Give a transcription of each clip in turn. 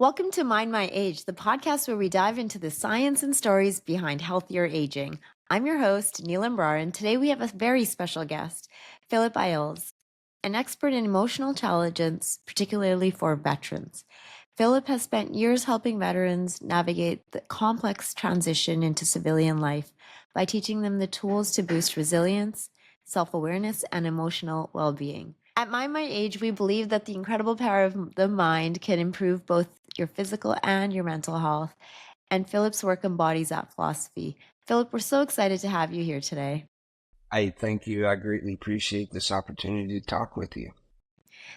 Welcome to Mind My Age, the podcast where we dive into the science and stories behind healthier aging. I'm your host, Neil Embrar, and today we have a very special guest, Philip Ayles, an expert in emotional intelligence, particularly for veterans. Philip has spent years helping veterans navigate the complex transition into civilian life by teaching them the tools to boost resilience, self awareness, and emotional well being. At Mind My Age, we believe that the incredible power of the mind can improve both your physical and your mental health, and Philip's work embodies that philosophy. Philip, we're so excited to have you here today. I thank you. I greatly appreciate this opportunity to talk with you.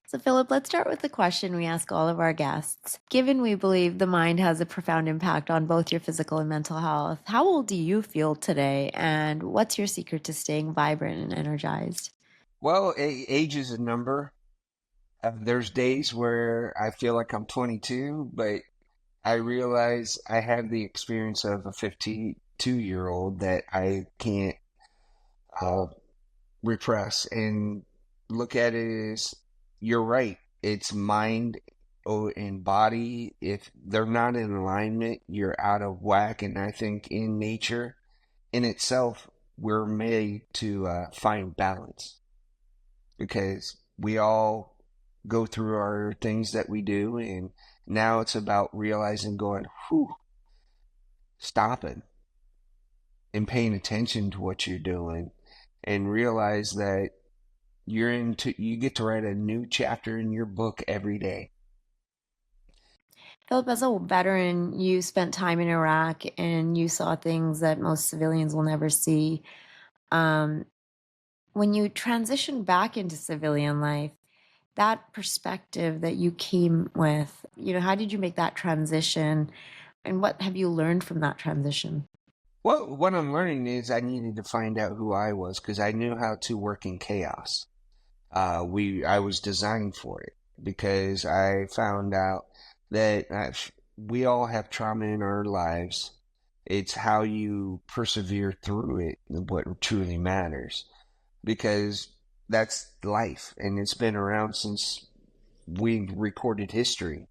So, Philip, let's start with the question we ask all of our guests. Given we believe the mind has a profound impact on both your physical and mental health, how old do you feel today, and what's your secret to staying vibrant and energized? Well, age is a number. There's days where I feel like I'm 22, but I realize I have the experience of a 52-year-old that I can't uh, repress and look at it as you're right. It's mind and body. If they're not in alignment, you're out of whack. And I think in nature, in itself, we're made to find balance because we all go through our things that we do. And now it's about realizing, going, whew, stopping and paying attention to what you're doing and realize that you get to write a new chapter in your book every day. Philip, as a veteran, you spent time in Iraq and you saw things that most civilians will never see. Um, when you transitioned back into civilian life, that perspective that you came with, how did you make that transition and what have you learned from that transition? Well, what I'm learning is I needed to find out who I was because I knew how to work in chaos. I was designed for it because I found out that we all have trauma in our lives. It's how you persevere through it what truly matters because that's life and it's been around since we recorded history.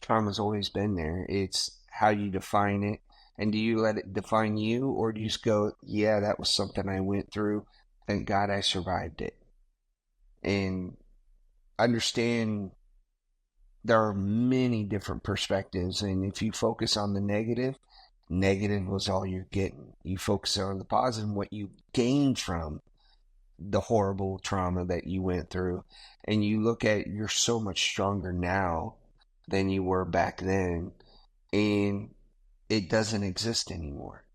Trauma's always been there. It's how you define it. And do you let it define you, or do you just go, yeah, that was something I went through. Thank God I survived it. And understand there are many different perspectives. And if you focus on the negative, negative was all you're getting. You focus on the positive, what you gained from the horrible trauma that you went through. And you look at you're so much stronger now than you were back then. And it doesn't exist anymore.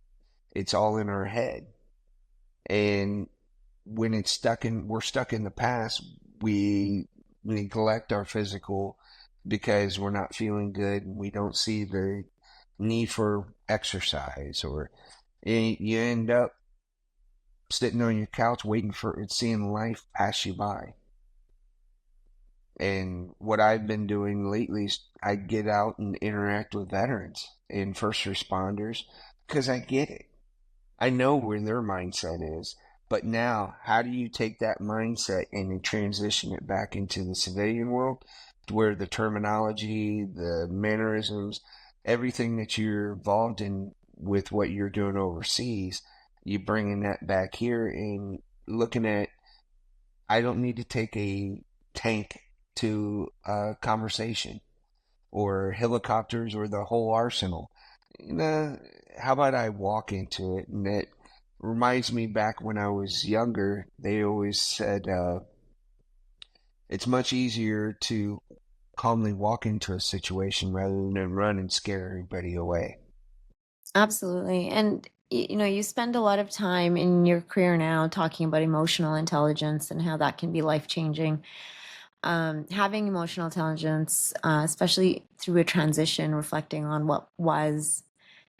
It's all in our head. And when we're stuck in the past, we neglect our physical because we're not feeling good and we don't see the need for exercise, or you end up sitting on your couch waiting for seeing life pass you by. And what I've been doing lately is I get out and interact with veterans and first responders because I get it. I know where their mindset is. But now, how do you take that mindset and then transition it back into the civilian world where the terminology, the mannerisms, everything that you're involved in with what you're doing overseas, you bringing that back here and looking at, I don't need to take a tank to a conversation or helicopters or the whole arsenal. You know, how about I walk into it? And it reminds me back when I was younger, they always said it's much easier to calmly walk into a situation rather than run and scare everybody away. Absolutely. And you spend a lot of time in your career now talking about emotional intelligence and how that can be life changing. Having emotional intelligence, especially through a transition, reflecting on what was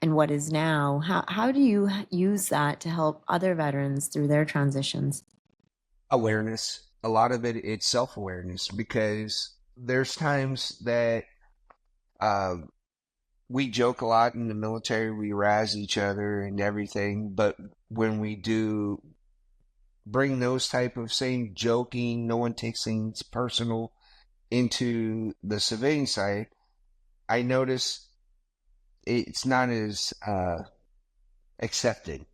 and what is now, how do you use that to help other veterans through their transitions? Awareness. A lot of it's self awareness because there's times that uh, we joke a lot in the military, we razz each other and everything, but when we do bring those type of same joking, no one takes things personal into the civilian side, I notice it's not as accepted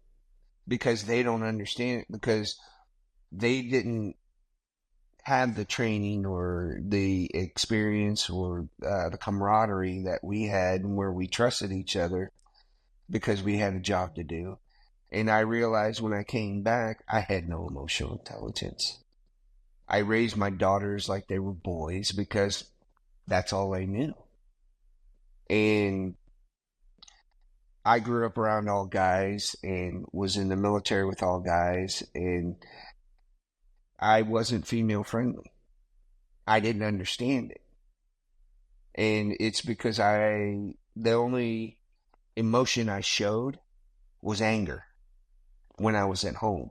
because they don't understand it, because they didn't have the training or the experience or the camaraderie that we had, and where we trusted each other because we had a job to do. And I realized when I came back, I had no emotional intelligence. I raised my daughters like they were boys because that's all I knew. And I grew up around all guys and was in the military with all guys, and I wasn't female friendly. I didn't understand it. And it's because the only emotion I showed was anger when I was at home.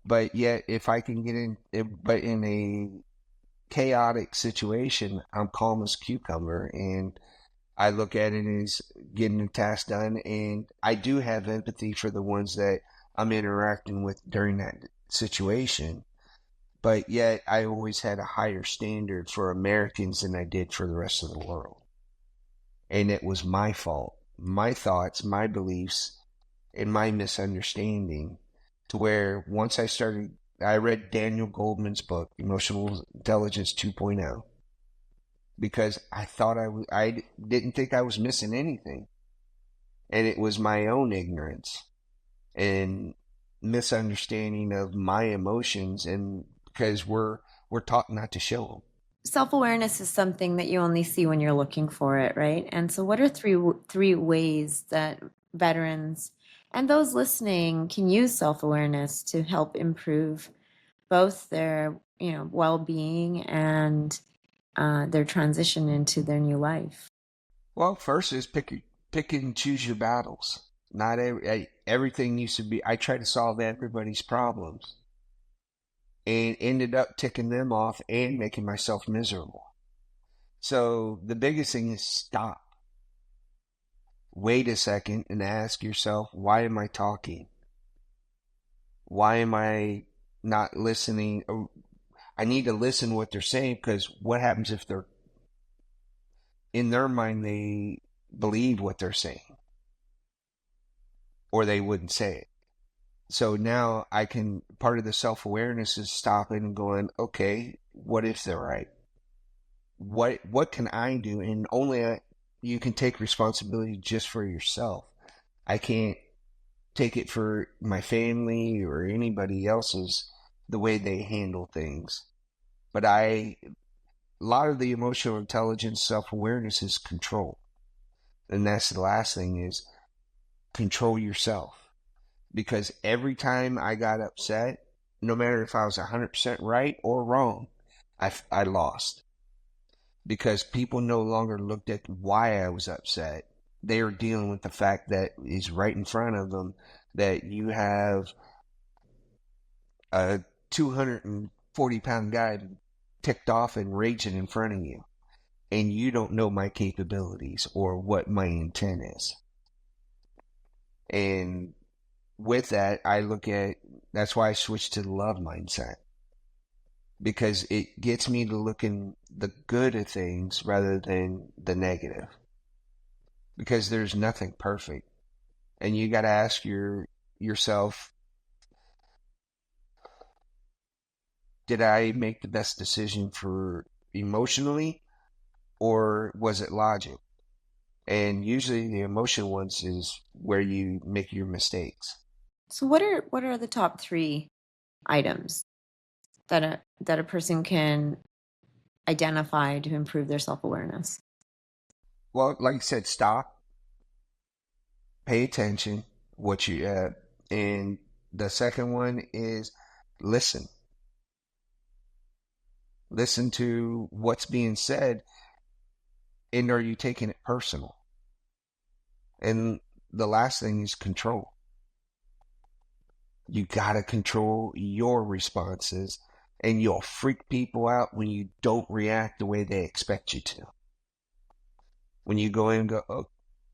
But yet, if I can get but in a chaotic situation, I'm calm as a cucumber, and I look at it as getting the task done. And I do have empathy for the ones that I'm interacting with during that situation. But yet, I always had a higher standard for Americans than I did for the rest of the world. And it was my fault, my thoughts, my beliefs, and my misunderstanding, to where once I read Daniel Goldman's book, Emotional Intelligence 2.0, because I didn't think I was missing anything. And it was my own ignorance and misunderstanding of my emotions, and because we're taught not to show them. Self-awareness is something that you only see when you're looking for it, right? And so what are three ways that veterans and those listening can use self-awareness to help improve both their, well-being and their transition into their new life? Well, first is pick and choose your battles. Not everything needs to be. I try to solve everybody's problems, and ended up ticking them off and making myself miserable. So the biggest thing is stop. Wait a second and ask yourself, why am I talking? Why am I not listening? I need to listen to what they're saying, because what happens if they're in their mind they believe what they're saying, or they wouldn't say it. So now I can, part of the self awareness is stopping and going, okay, what if they're right? What can I do? And only you can take responsibility just for yourself. I can't take it for my family or anybody else's, the way they handle things. But a lot of the emotional intelligence, self awareness is control. And that's the last thing, is control yourself. Because every time I got upset, no matter if I was 100% right or wrong, I lost. Because people no longer looked at why I was upset. They were dealing with the fact that is right in front of them, that you have a 240-pound guy ticked off and raging in front of you, and you don't know my capabilities or what my intent is. And with that, that's why I switched to the love mindset, because it gets me to look in the good of things rather than the negative, because there's nothing perfect. And you got to ask yourself, did I make the best decision for emotionally, or was it logic? And usually the emotional ones is where you make your mistakes. So what are the top three items that a person can identify to improve their self-awareness? Well, like I said, stop, pay attention, and the second one is listen. Listen to what's being said, and are you taking it personal? And the last thing is control. You gotta control your responses, and you'll freak people out when you don't react the way they expect you to. When you go in and go, oh,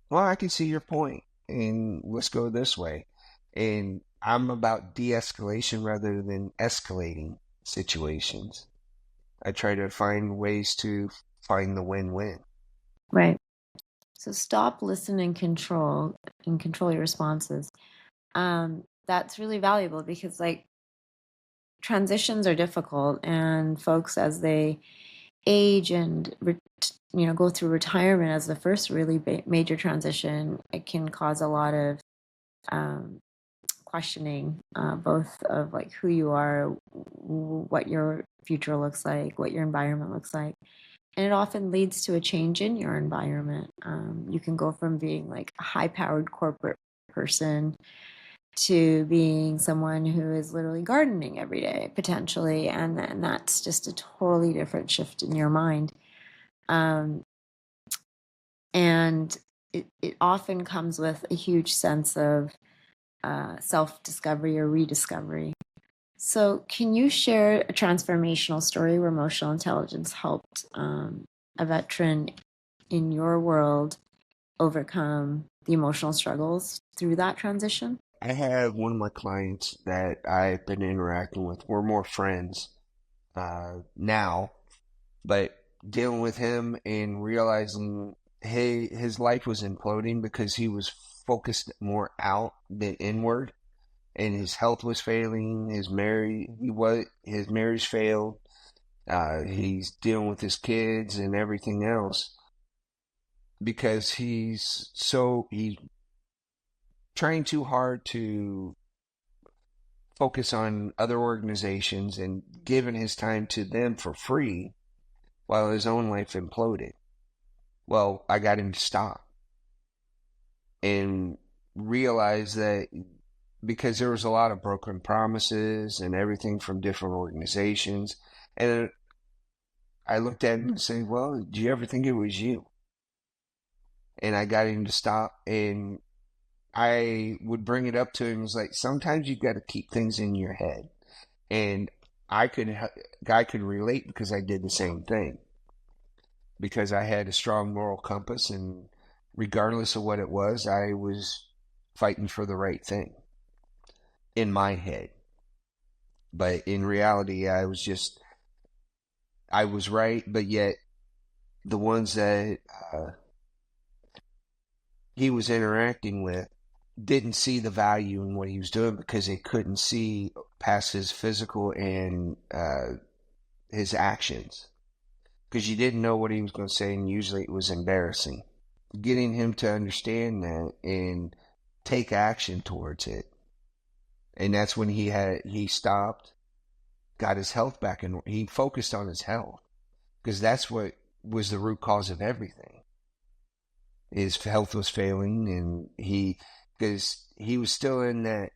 well, I can see your point, and let's go this way. And I'm about de-escalation rather than escalating situations. I try to find ways to find the win-win. Right. So stop, listen, and control your responses. That's really valuable because like transitions are difficult, and folks as they age and go through retirement as the first really major transition, it can cause a lot of um, questioning, both of like who you are, what your future looks like, what your environment looks like. And it often leads to a change in your environment. You can go from being like a high powered corporate person to being someone who is literally gardening every day, potentially. And then that's just a totally different shift in your mind. Um, and it often comes with a huge sense of self discovery or rediscovery. So, can you share a transformational story where emotional intelligence helped a veteran in your world overcome the emotional struggles through that transition? I have one of my clients that I've been interacting with. We're more friends now, but dealing with him and realizing, hey, his life was imploding because he was focused more out than inward, and his health was failing. His marriage failed. He's dealing with his kids and everything else because he's trying too hard to focus on other organizations and giving his time to them for free while his own life imploded. Well, I got him to stop and realize that because there was a lot of broken promises and everything from different organizations. And I looked at him and said, well, do you ever think it was you? And I got him to stop, and I would bring it up to him. It was like, sometimes you got to keep things in your head. And I could, I could relate because I did the same thing because I had a strong moral compass, and regardless of what it was, I was fighting for the right thing in my head. But in reality, I was right, but yet the ones that he was interacting with didn't see the value in what he was doing because they couldn't see past his physical and his actions because you didn't know what he was going to say, and usually it was embarrassing. Getting him to understand that and take action towards it, and that's when he stopped, got his health back, and he focused on his health because that's what was the root cause of everything. His health was failing, and because he was still in that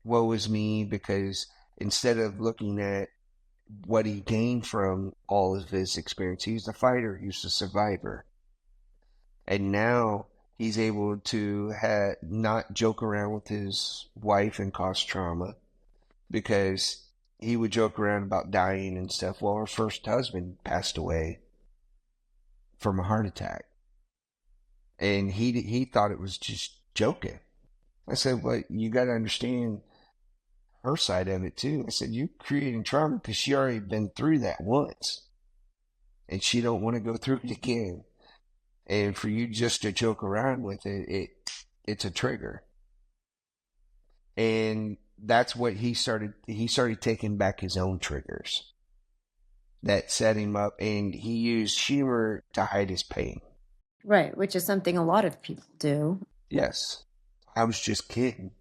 woe is me, because instead of looking at what he gained from all of his experience, he's a fighter, he's a survivor. And now he's able to not joke around with his wife and cause trauma because he would joke around about dying and stuff. Well, her first husband passed away from a heart attack, and he thought it was just joking. I said, "Well, you got to understand her side of it too." I said, "You're creating trauma because she already been through that once, and she don't want to go through it again. And for you just to joke around with it's a trigger." And that's what he started taking back his own triggers that set him up, and he used humor to hide his pain. Right, which is something a lot of people do. Yes, I was just kidding.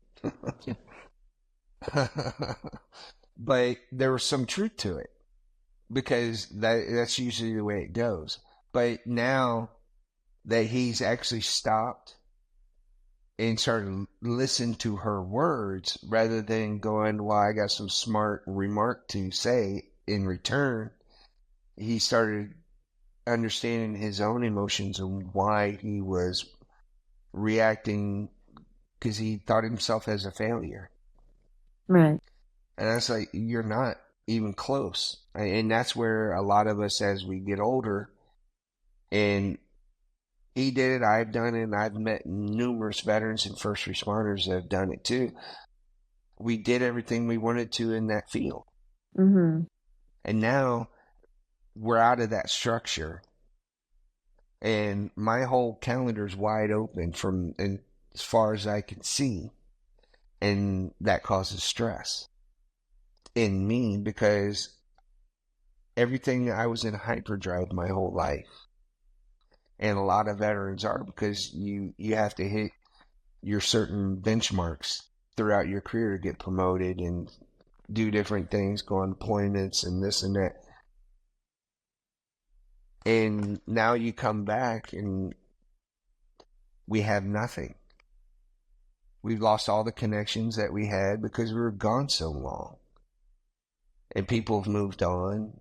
But there was some truth to it because that's usually the way it goes. But now that he's actually stopped and started to listen to her words rather than going, well, I got some smart remark to say in return, he started understanding his own emotions and why he was reacting because he thought himself as a failure. Right. And I was like, you're not even close. And that's where a lot of us, as we get older, and he did it, I've done it, and I've met numerous veterans and first responders that have done it too. We did everything we wanted to in that field. Mm-hmm. And now we're out of that structure. And my whole calendar's wide open from and as far as I can see. And that causes stress in me because everything I was in hyperdrive my whole life. And a lot of veterans are because you have to hit your certain benchmarks throughout your career to get promoted and do different things, go on deployments and this and that. And now you come back and we have nothing. We've lost all the connections that we had because we were gone so long. And people have moved on.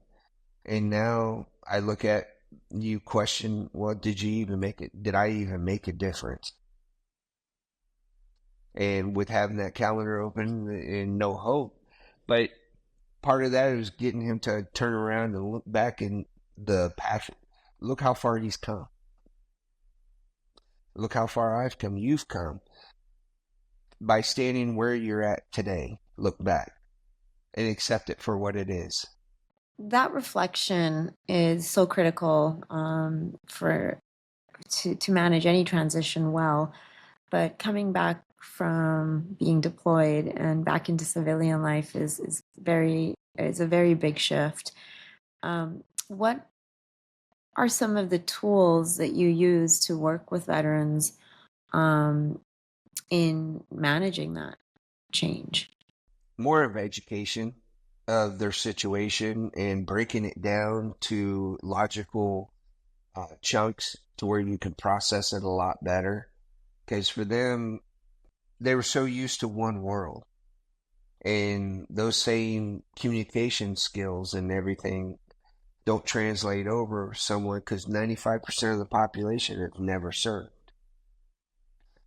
And now I look at you question, well, did you even make it? Did I even make a difference? And with having that calendar open and no hope. But part of that is getting him to turn around and look back in the path. Look how far he's come. Look how far I've come. You've come by standing where you're at today. Look back and accept it for what it is. That reflection is so critical for to manage any transition well. But coming back from being deployed and back into civilian life is a very big shift. What are some of the tools that you use to work with veterans um, in managing that change? More of education of their situation and breaking it down to logical chunks to where you can process it a lot better. Because for them, they were so used to one world and those same communication skills and everything don't translate over somewhere because 95% of the population have never served.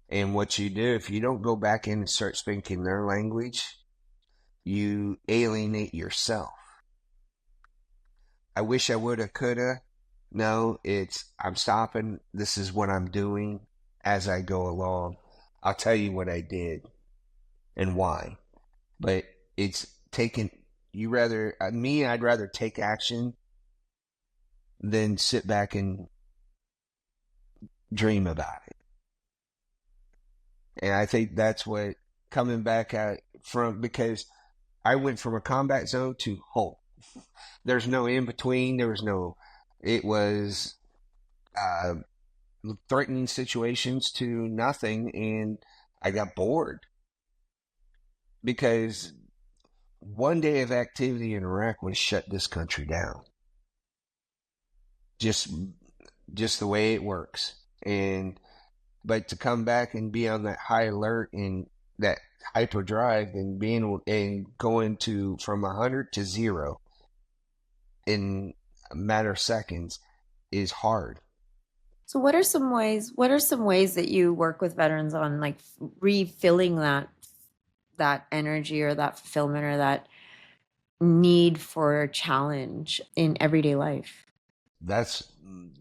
And what you do, if you don't go back in and start speaking their language, you alienate yourself. I wish I woulda, coulda. No, it's I'm stopping. This is what I'm doing as I go along. I'll tell you what I did and why. But it's taking I'd rather take action than sit back and dream about it. And I think that's what coming back at from because I went from a combat zone to home. There's no in between. There was no. It was uh, threatening situations to nothing, and I got bored because one day of activity in Iraq would have shut this country down. Just, just the way it works, and but to come back and be on that high alert and that hyperdrive and being and going to from 100 to 0 in a matter of seconds is hard. So what are some ways that you work with veterans on like refilling that energy or that fulfillment or that need for challenge in everyday life? That's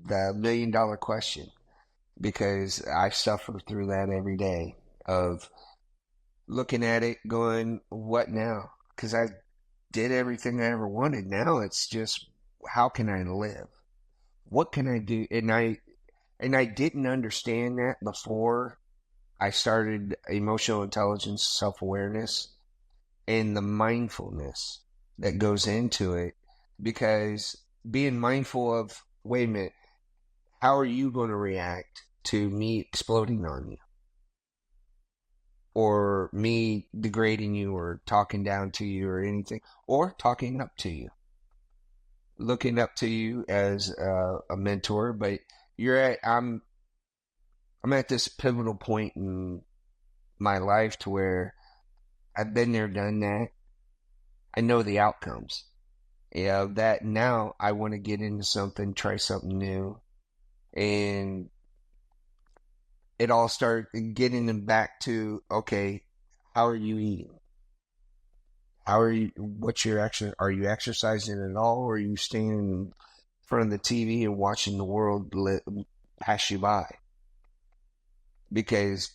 the $1 million question because I suffer through that every day of looking at it going, what now? Because I did everything I ever wanted. Now it's just, how can I live? What can I do? And I didn't understand that before I started emotional intelligence, self-awareness, and the mindfulness that goes into it. Because being mindful of, wait a minute, how are you going to react to me exploding on you? Or me degrading you or talking down to you or anything, or talking up to you, looking up to you as a mentor. But I'm at this pivotal point in my life to where I've been there, done that. I know the outcomes. Yeah, that now I want to get into something, try something new, and it all started getting them back to okay, how are you eating? How are you? What's your action? Are you exercising at all, or are you staying in front of the TV and watching the world pass you by? Because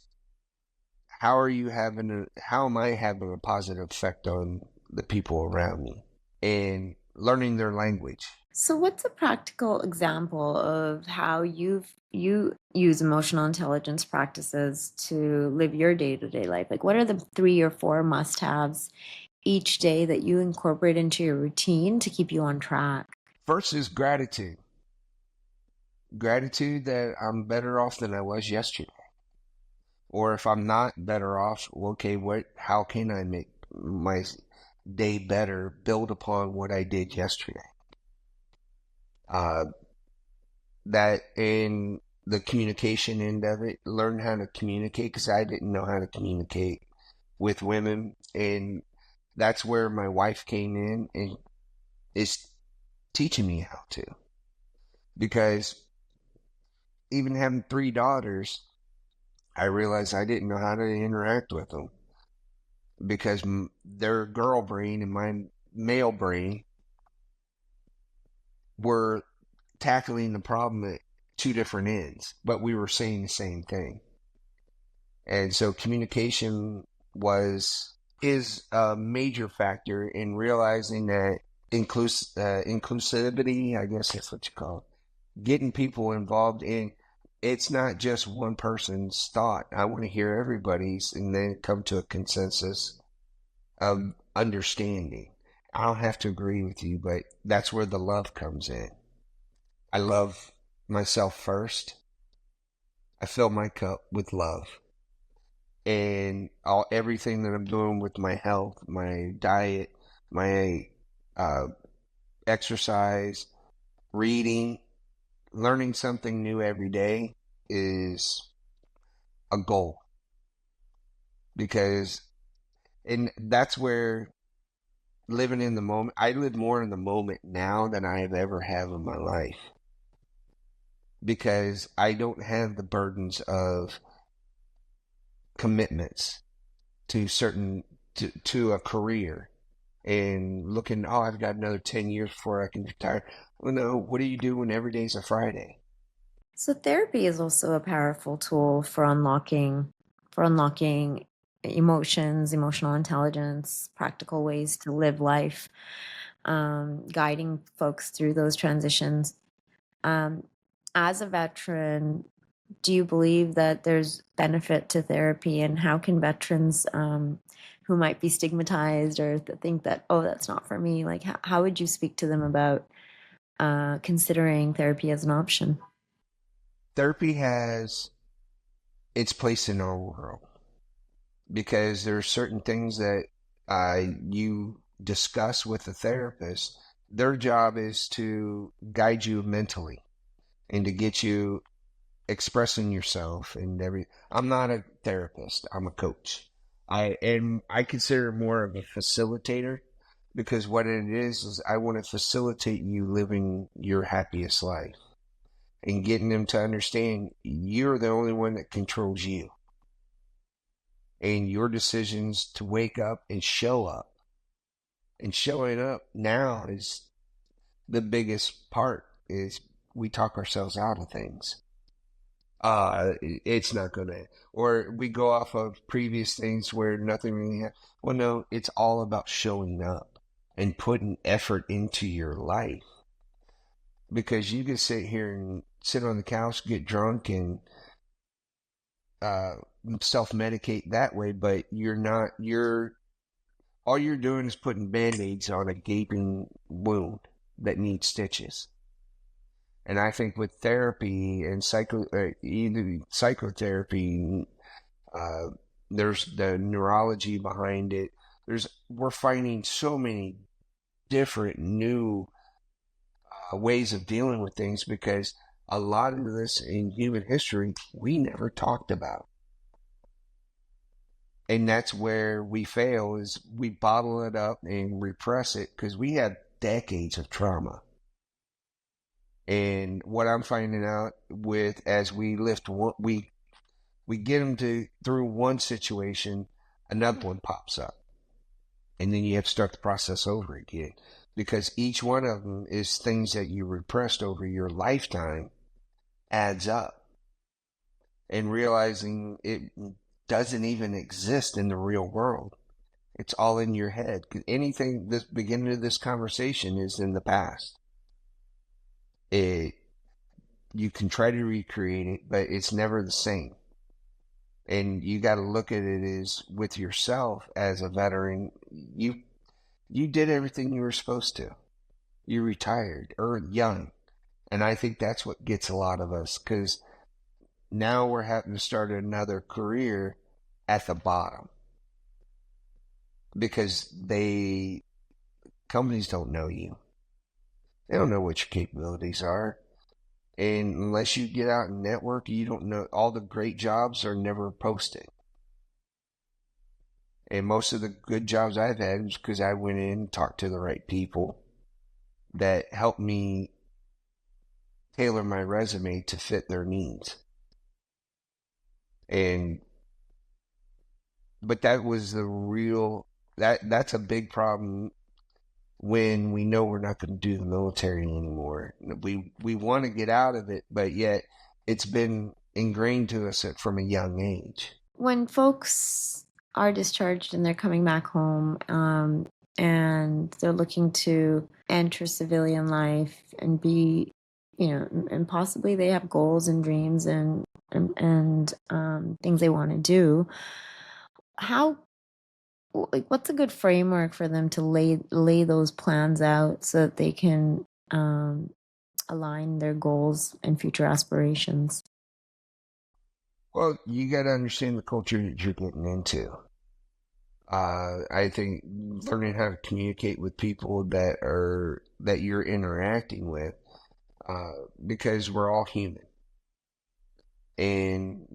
how am I having a positive effect on the people around me and learning their language? So what's a practical example of how you use emotional intelligence practices to live your day-to-day life? Like what are the 3 or 4 must-haves each day that you incorporate into your routine to keep you on track? First is gratitude. Gratitude that I'm better off than I was yesterday. Or if I'm not better off, well, okay, how can I make my day better, build upon what I did yesterday? Uh, that in the communication end of it, learn how to communicate because I didn't know how to communicate with women. And that's where my wife came in and is teaching me how to. Because even having 3 daughters, I realized I didn't know how to interact with them because their girl brain and my male brain were tackling the problem at 2 different ends, but we were saying the same thing. And so communication was is a major factor in realizing that inclusivity, I guess that's what you call it, getting people involved in it's not just one person's thought. I want to hear everybody's and then come to a consensus of understanding. I don't have to agree with you, but that's where the love comes in. I love myself first. I fill my cup with love. And everything that I'm doing with my health, my diet, my uh, exercise, reading, learning something new every day is a goal because and that's where living in the moment. I live more in the moment now than I have ever have in my life because I don't have the burdens of commitments to to a career and looking, oh, I've got another 10 years before I can retire. Well, no, what do you do when every day's a Friday? So therapy is also a powerful tool for unlocking emotions, emotional intelligence, practical ways to live life, guiding folks through those transitions. Um, as a veteran, do you believe that there's benefit to therapy, and how can veterans who might be stigmatized or think that, oh, that's not for me, like how would you speak to them about considering therapy as an option? Therapy has its place in our world because there are certain things that you discuss with a therapist. Their job is to guide you mentally and to get you expressing yourself and every. I'm not a therapist. I'm a coach. I consider more of a facilitator because what it is I want to facilitate you living your happiest life and getting them to understand you're the only one that controls you and your decisions to wake up and show up. And showing up now is the biggest part is we talk ourselves out of things. It's not gonna, or we go off of previous things where nothing really happened. Well, no, it's all about showing up and putting effort into your life because you can sit here and sit on the couch, get drunk, and uh, self medicate that way, but you're not, all you're doing is putting band aids on a gaping wound that needs stitches. And I think with therapy and either psychotherapy, uh, there's the neurology behind it. We're finding so many different new ways of dealing with things because a lot of this in human history we never talked about. And that's where we fail is we bottle it up and repress it because we had decades of trauma. And what I'm finding out with as we lift one, we get them to through one situation, another one pops up, and then you have to start the process over again because each one of them is things that you repressed over your lifetime adds up, and realizing it doesn't even exist in the real world. It's all in your head. Anything this beginning of this conversation is in the past. It You can try to recreate it, but it's never the same. And you got to look at it as with yourself as a veteran. You did everything you were supposed to. You retired or young, and I think that's what gets a lot of us because now we're having to start another career at the bottom because companies don't know you. They don't know what your capabilities are. And unless you get out and network, you don't know. All the great jobs are never posted. And most of the good jobs I've had is because I went in and talked to the right people that helped me tailor my resume to fit their needs. And but that was the real that's a big problem when we know we're not going to do the military anymore. We want to get out of it, but yet it's been ingrained to us from a young age. When folks are discharged and they're coming back home, and they're looking to enter civilian life and be, and possibly they have goals and dreams and things they want to do. How, like, what's a good framework for them to lay those plans out so that they can align their goals and future aspirations? Well, you got to understand the culture that you're getting into. I think learning how to communicate with people that you're interacting with, because we're all human, and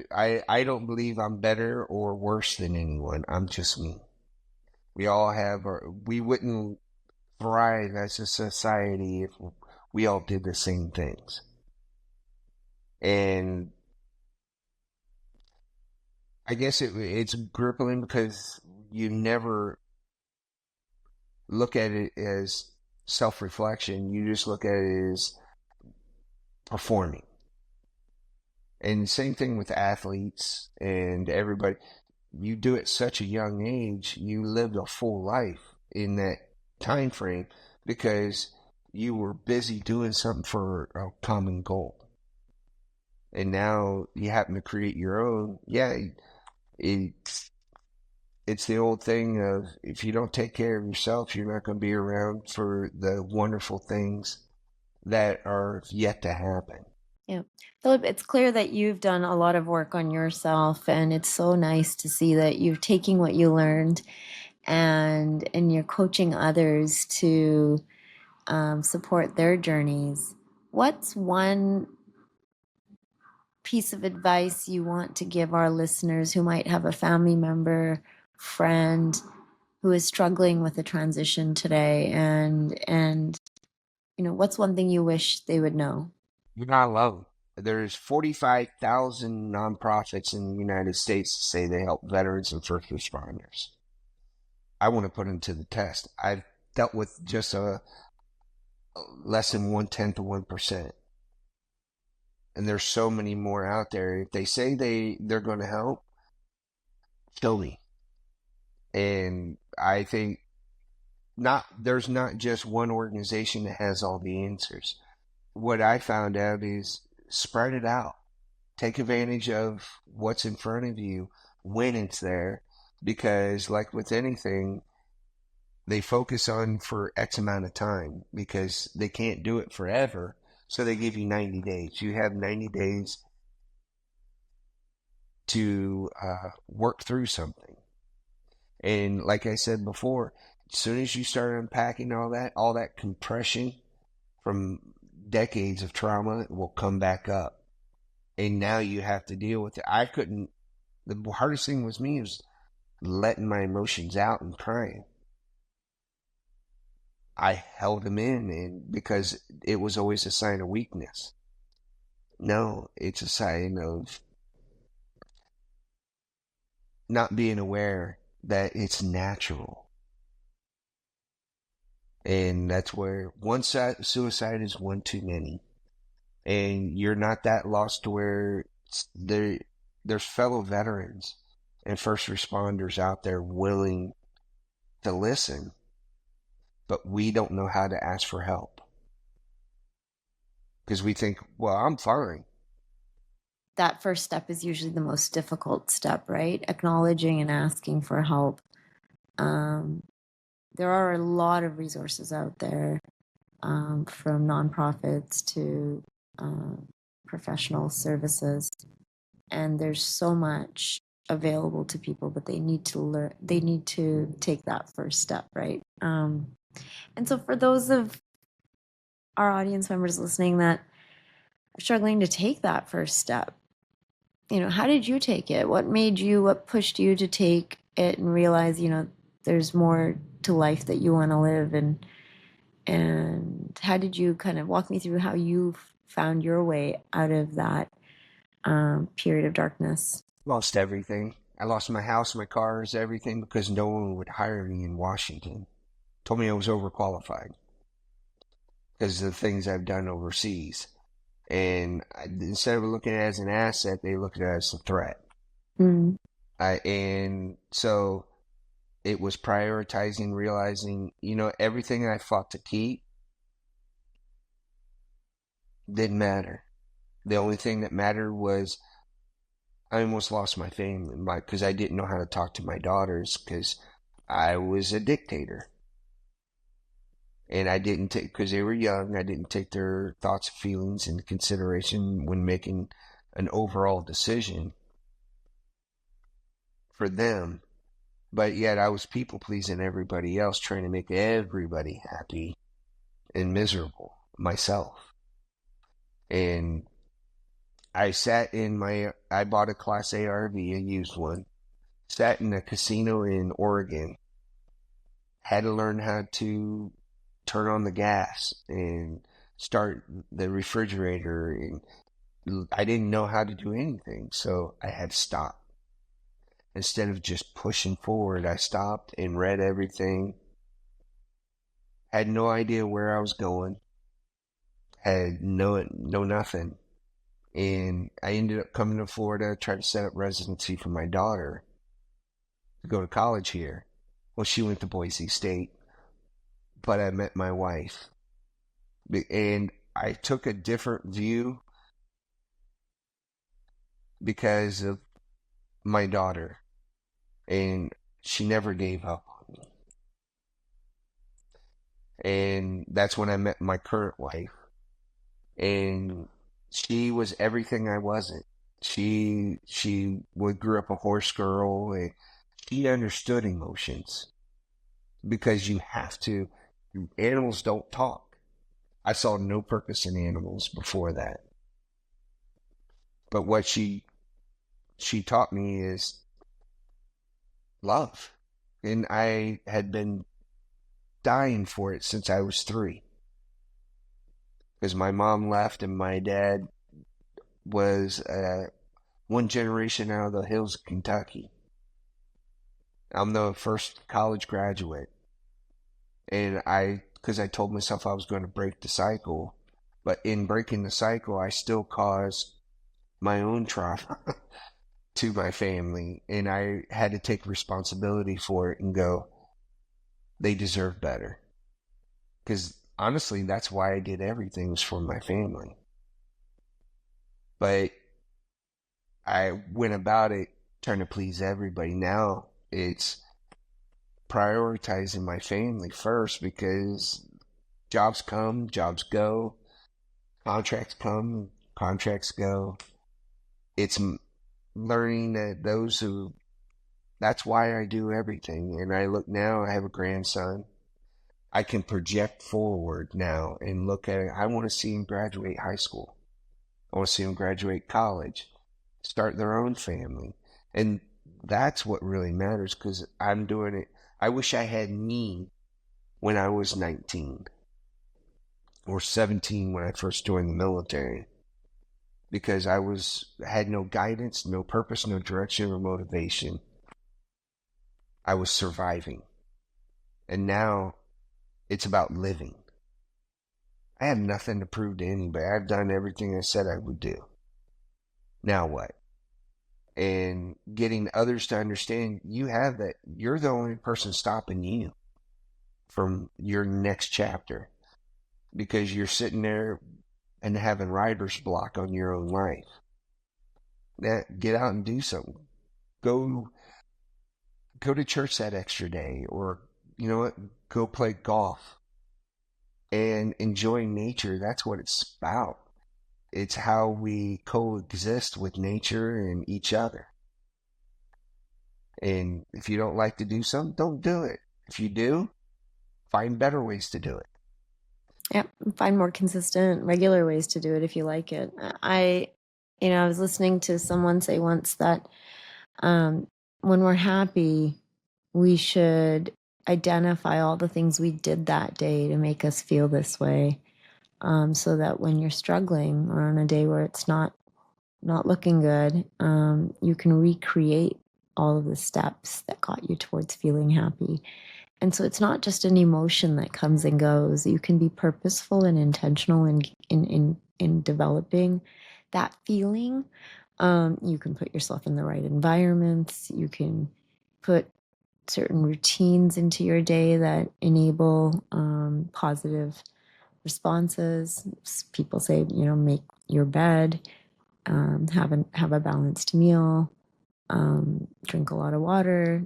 I don't believe I'm better or worse than anyone. I'm just me. We wouldn't thrive as a society if we all did the same things. And I guess it's crippling because you never look at it as self-reflection. You just look at it as performing. And same thing with athletes and everybody. You do it such a young age, you lived a full life in that time frame because you were busy doing something for a common goal. And now you happen to create your own. Yeah, it's it's the old thing of if you don't take care of yourself, you're not going to be around for the wonderful things that are yet to happen. Yeah. Philip, it's clear that you've done a lot of work on yourself, and it's so nice to see that you're taking what you learned and you're coaching others to support their journeys. What's one piece of advice you want to give our listeners who might have a family member, friend who is struggling with a transition today, and what's one thing you wish they would know? You're not alone. There's 45,000 nonprofits in the United States that say they help veterans and first responders. I want to put them to the test. I've dealt with just a less than 1/10 of 1%. And there's so many more out there. If they say they're going to help, show me. And I think there's not just one organization that has all the answers. What I found out is spread it out. Take advantage of what's in front of you when it's there, because like with anything, they focus on for X amount of time because they can't do it forever. So they give you 90 days. You have 90 days to work through something. And like I said before, as soon as you start unpacking all that compression from decades of trauma will come back up. And now you have to deal with it. The hardest thing was me was letting my emotions out and crying. I held them in and because it was always a sign of weakness. No, it's a sign of not being aware that it's natural. And that's where suicide is one too many. And you're not that lost to where there's fellow veterans and first responders out there willing to listen, but we don't know how to ask for help. because we think, well, I'm fine. That first step is usually the most difficult step, right? Acknowledging and asking for help. Um, there are a lot of resources out there, from nonprofits to professional services, and there's so much available to people, but they need to learn. They need to take that first step, right? And so, for those of our audience members listening that are struggling to take that first step, how did you take it? What pushed you to take it and realize, there's more to life that you want to live, and how did you kind of walk me through how you found your way out of that period of darkness? Lost everything. I lost my house, my cars, everything because no one would hire me in Washington. Told me I was overqualified because of the things I've done overseas. And instead of looking at it as an asset, they look at it as a threat. Mm. And so it was prioritizing, realizing, everything I fought to keep didn't matter. The only thing that mattered was I almost lost my family, because I didn't know how to talk to my daughters because I was a dictator. And I didn't take, because they were young, I didn't take their thoughts and feelings into consideration when making an overall decision for them. But yet I was people pleasing everybody else, trying to make everybody happy and miserable myself. And I bought a Class A RV, a used one, sat in a casino in Oregon, had to learn how to turn on the gas and start the refrigerator. And I didn't know how to do anything, so I had to stop. Instead of just pushing forward, I stopped and read everything. Had no idea where I was going. Had no nothing. And I ended up coming to Florida, tried to set up residency for my daughter to go to college here. Well, she went to Boise State, but I met my wife. And I took a different view because of my daughter. And she never gave up on me. And that's when I met my current wife. And she was everything I wasn't. She grew up a horse girl, and she understood emotions because you have to. Animals don't talk. I saw no purpose in animals before that. But what she taught me is love. And I had been dying for it since I was 3. Because my mom left and my dad was one generation out of the hills of Kentucky. I'm the first college graduate. And because I told myself I was going to break the cycle. But in breaking the cycle, I still caused my own trauma to my family. And I had to take responsibility for it and go, they deserve better. Because honestly, that's why I did everything, was for my family. But I went about it trying to please everybody. Now it's prioritizing my family first because jobs come, jobs go, contracts come, contracts go. It's learning that that's why I do everything. And I look now, I have a grandson. I can project forward now and look at it. I want to see him graduate high school. I want to see them graduate college, start their own family. And that's what really matters because I'm doing it. I wish I had me when I was 19 or 17 when I first joined the military because had no guidance, no purpose, no direction or motivation. I was surviving. And now it's about living. I have nothing to prove to anybody. I've done everything I said I would do. Now what? And getting others to understand you're the only person stopping you from your next chapter because you're sitting there and having writer's block on your own life. Get out and do something. Go go to church that extra day, or you know what? Go play golf and enjoy nature. That's what it's about. It's how we coexist with nature and each other. And if you don't like to do something, don't do it. If you do, find better ways to do it. Yeah, find more consistent, regular ways to do it if you like it. I was listening to someone say once that um, when we're happy, we should identify all the things we did that day to make us feel this way, so that when you're struggling or on a day where it's not looking good, you can recreate all of the steps that got you towards feeling happy. And so it's not just an emotion that comes and goes. You can be purposeful and intentional in developing that feeling. You can put yourself in the right environments. You can put certain routines into your day that enable positive responses. People say, make your bed, have a balanced meal, drink a lot of water.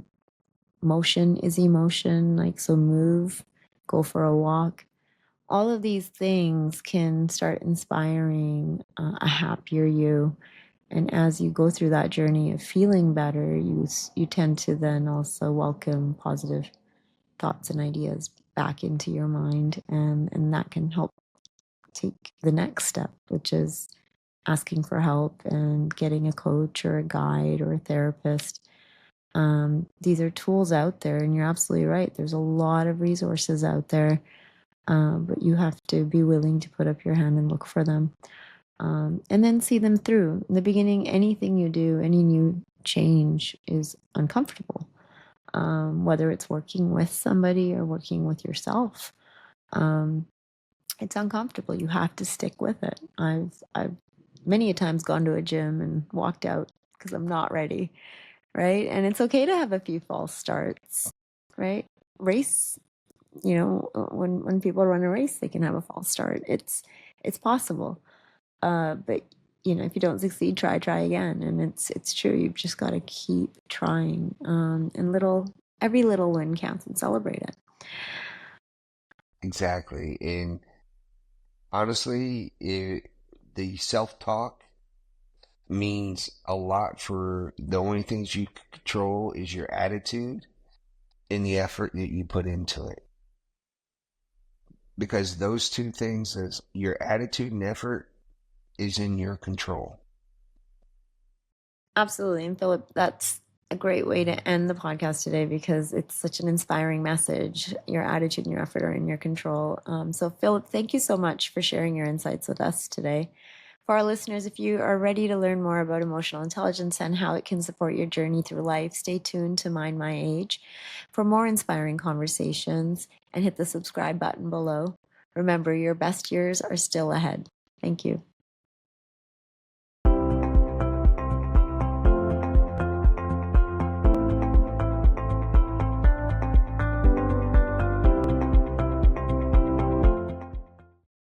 Motion is emotion, like, so move, go for a walk. All of these things can start inspiring a happier you. And as you go through that journey of feeling better, you tend to then also welcome positive thoughts and ideas back into your mind, and that can help take the next step, which is asking for help and getting a coach or a guide or a therapist. These are tools out there, and you're absolutely right. There's a lot of resources out there, but you have to be willing to put up your hand and look for them, and then see them through. In the beginning, anything you do, any new change is uncomfortable, whether it's working with somebody or working with yourself. Um, it's uncomfortable. You have to stick with it. I've many a times gone to a gym and walked out because I'm not ready, right? And it's okay to have a few false starts, right? Race, when people run a race, they can have a false start. It's possible, but if you don't succeed, try again. And it's true. You've just got to keep trying, and every little win counts, and celebrate it. Exactly. And honestly, the self talk means a lot. For the only things you control is your attitude and the effort that you put into it. Because those two things, is your attitude and effort, is in your control. Absolutely. And Philip, that's a great way to end the podcast today, because it's such an inspiring message. Your attitude and your effort are in your control. So, Philip, thank you so much for sharing your insights with us today. For our listeners, if you are ready to learn more about emotional intelligence and how it can support your journey through life, stay tuned to Mind My Age for more inspiring conversations, and hit the subscribe button below. Remember, your best years are still ahead. Thank you.